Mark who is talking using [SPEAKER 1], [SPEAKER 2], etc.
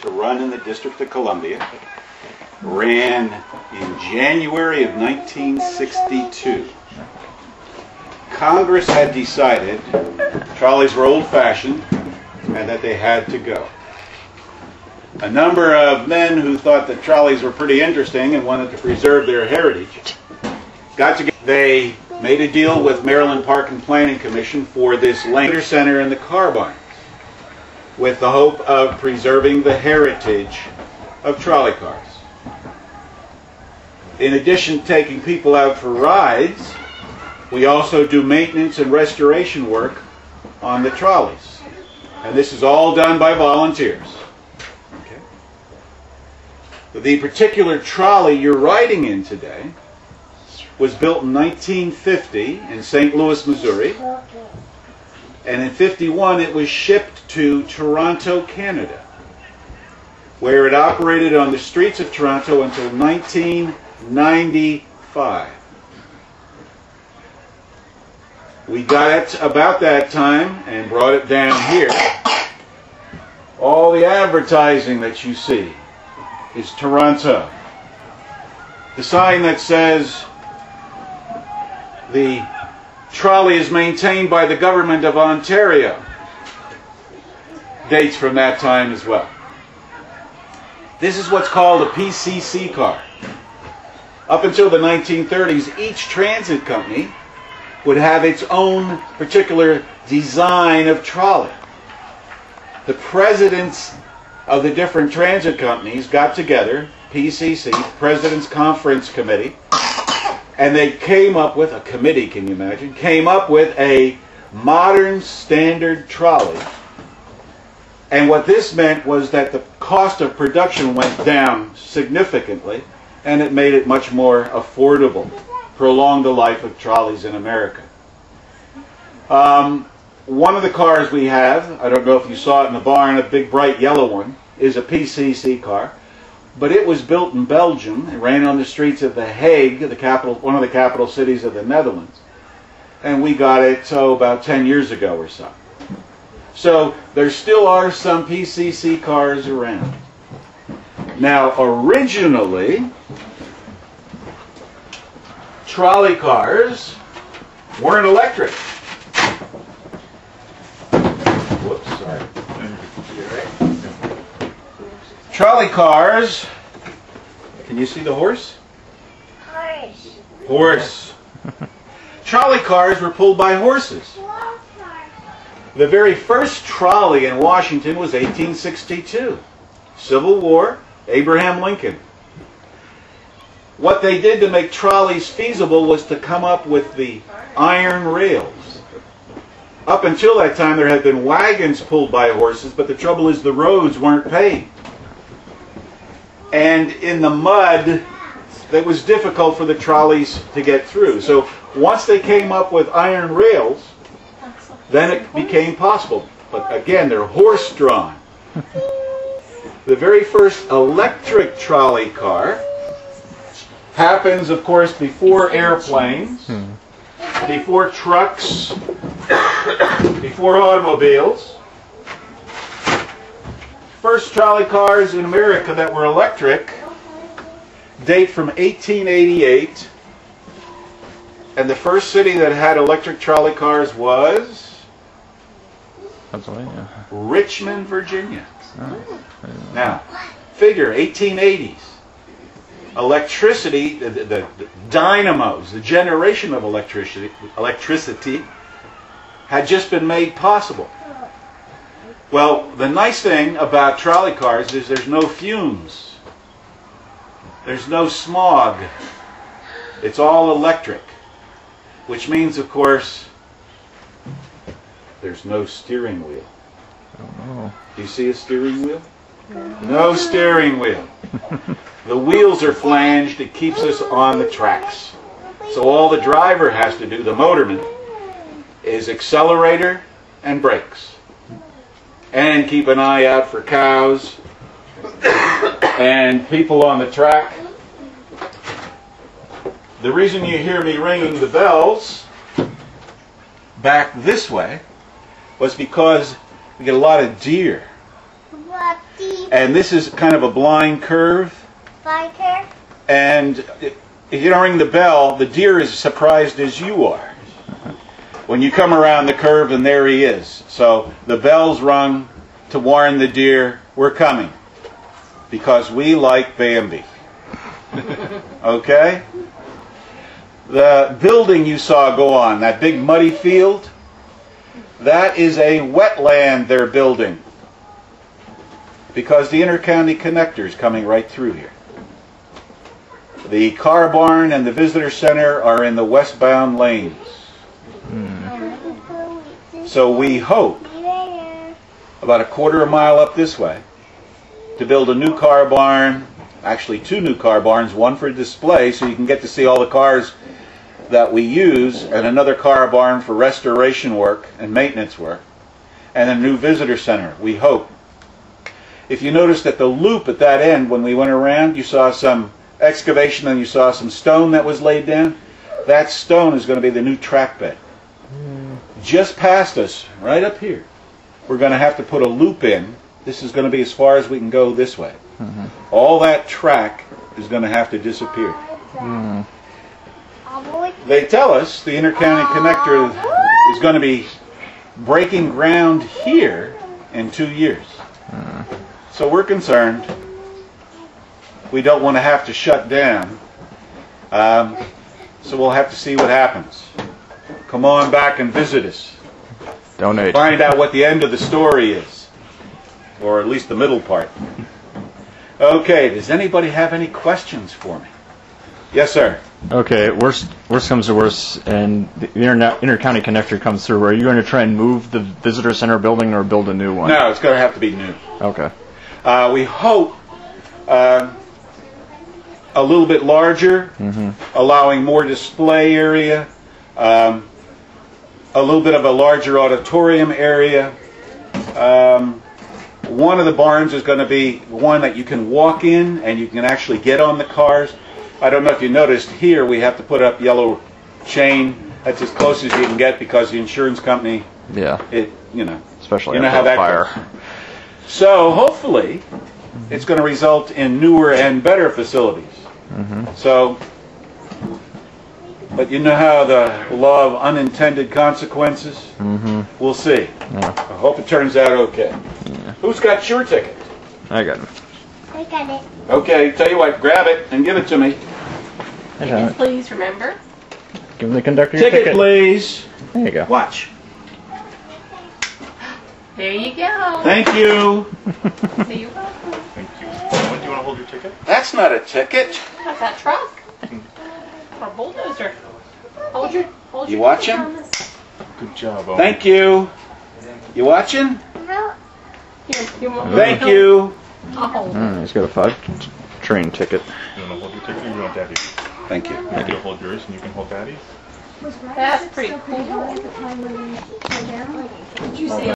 [SPEAKER 1] to run in the District of Columbia. Ran in January of 1962. Congress had decided trolleys were old-fashioned and that they had to go. A number of men who thought that trolleys were pretty interesting and wanted to preserve their heritage got together. They made a deal with Maryland Park and Planning Commission for this lane center in the car barn with the hope of preserving the heritage of trolley cars. In addition to taking people out for rides, we also do maintenance and restoration work on the trolleys. And this is all done by volunteers. Okay. The particular trolley you're riding in today was built in 1950 in St. Louis, Missouri. And in 51 it was shipped to Toronto, Canada, where it operated on the streets of Toronto until 1995. We got it about that time and brought it down here. All the advertising that you see is Toronto. The sign that says the trolley is maintained by the government of Ontario dates from that time as well. This is what's called a PCC car. Up until the 1930s, each transit company would have its own particular design of trolley. The presidents of the different transit companies got together, PCC, President's Conference Committee, and they came up with, a committee, can you imagine, came up with a modern standard trolley. And what this meant was that the cost of production went down significantly, and it made it much more affordable, prolonged the life of trolleys in America. One of the cars we have, I don't know if you saw it in the barn, a big bright yellow one, is a PCC car. But it was built in Belgium. It ran on the streets of The Hague, the capital, one of the capital cities of the Netherlands. And we got it, about 10 years ago or so. So there still are some PCC cars around. Now, originally, trolley cars weren't electric. Whoops, sorry. Trolley cars, can you see the horse?
[SPEAKER 2] Horse.
[SPEAKER 1] Horse. Trolley cars were pulled by horses. The very first trolley in Washington was 1862. Civil War, Abraham Lincoln. What they did to make trolleys feasible was to come up with the iron rails. Up until that time there had been wagons pulled by horses, but the trouble is the roads weren't paved. And in the mud, it was difficult for the trolleys to get through. So once they came up with iron rails, then it became possible. But again, they're horse-drawn. The very first electric trolley car happens, of course, before airplanes, before trucks, before automobiles. First trolley cars in America that were electric date from 1888, and the first city that had electric trolley cars was
[SPEAKER 3] Pennsylvania.
[SPEAKER 1] Richmond, Virginia.
[SPEAKER 3] Oh,
[SPEAKER 1] Now, figure 1880s. Electricity, the dynamos, the generation of electricity had just been made possible. Well, the nice thing about trolley cars is there's no fumes. There's no smog. It's all electric. Which means, of course, there's no steering wheel.
[SPEAKER 3] Oh.
[SPEAKER 1] Do you see a steering wheel? No steering wheel. The wheels are flanged. It keeps us on the tracks. So all the driver has to do, the motorman, is accelerator and brakes. And keep an eye out for cows and people on the track. The reason you hear me ringing the bells back this way was because we get a lot of deer. And this is kind of a blind curve.
[SPEAKER 2] Blind curve?
[SPEAKER 1] And if you don't ring the bell, the deer is as surprised as you are when you come around the curve, and there he is. So the bell's rung to warn the deer, we're coming, because we like Bambi. Okay? The building you saw go on, that big muddy field, that is a wetland they're building, because the inter-county connector is coming right through here. The car barn and the visitor center are in the westbound lanes. So we hope, about a quarter of a mile up this way, to build a new car barn, actually 2 new car barns, one for display so you can get to see all the cars that we use, and another car barn for restoration work and maintenance work, and a new visitor center, we hope. If you noticed at the loop at that end, when we went around, you saw some excavation and you saw some stone that was laid down. That stone is going to be the new track bed. Just past us, right up here, we're going to have to put a loop in. This is going to be as far as we can go this way. All that track is going to have to disappear. They tell us the inter-county connector is going to be breaking ground here in 2 years. So we're concerned. We don't want to have to shut down. So we'll have to see what happens. Come on back and visit us.
[SPEAKER 3] Donate.
[SPEAKER 1] Find out what the end of the story is. Or at least the middle part. Okay, does anybody have any questions for me? Yes, sir.
[SPEAKER 3] Okay, worst comes to worst, and the inter-county connector comes through. Are you going to try and move the visitor center building or build a new one?
[SPEAKER 1] No, it's going to have to be new.
[SPEAKER 3] Okay.
[SPEAKER 1] We hope a little bit larger, allowing more display area, a little bit of a larger auditorium area. One of the barns is going to be one that you can walk in and you can actually get on the cars. I don't know if you noticed here we have to put up yellow chain. That's as close as you can get because the insurance company,
[SPEAKER 3] especially
[SPEAKER 1] you know
[SPEAKER 3] after
[SPEAKER 1] how that
[SPEAKER 3] fire.
[SPEAKER 1] goes. So hopefully it's going to result in newer and better facilities. So, but you know how the law of unintended consequences? We'll see.
[SPEAKER 3] Yeah.
[SPEAKER 1] I hope it turns out okay.
[SPEAKER 3] Yeah.
[SPEAKER 1] Who's got your ticket?
[SPEAKER 3] I got him.
[SPEAKER 2] I got it.
[SPEAKER 1] Okay, tell you what, grab it and give it to me.
[SPEAKER 3] I got
[SPEAKER 4] Ticket,
[SPEAKER 3] it.
[SPEAKER 4] please, remember?
[SPEAKER 3] Give the conductor your
[SPEAKER 1] Ticket,
[SPEAKER 3] ticket.
[SPEAKER 1] please.
[SPEAKER 3] There you go.
[SPEAKER 1] Watch.
[SPEAKER 4] There you go.
[SPEAKER 1] Thank you.
[SPEAKER 4] See you welcome.
[SPEAKER 5] Thank you. What, do you want to hold your ticket?
[SPEAKER 1] That's not a ticket.
[SPEAKER 4] How's that truck? Or bulldozer? Hold your
[SPEAKER 1] You
[SPEAKER 4] ticket
[SPEAKER 1] watching?
[SPEAKER 4] on this.
[SPEAKER 5] Good job, Owen.
[SPEAKER 1] Thank you. You watching?
[SPEAKER 2] No.
[SPEAKER 4] Here, you want
[SPEAKER 1] Thank you.
[SPEAKER 4] I'll hold it.
[SPEAKER 3] He's got a 5 train ticket.
[SPEAKER 5] You want to hold your ticket or you want Daddy's?
[SPEAKER 1] Thank you.
[SPEAKER 5] Maybe you'll hold yours and you can hold Daddy's?
[SPEAKER 4] That's pretty cool.
[SPEAKER 2] Did you say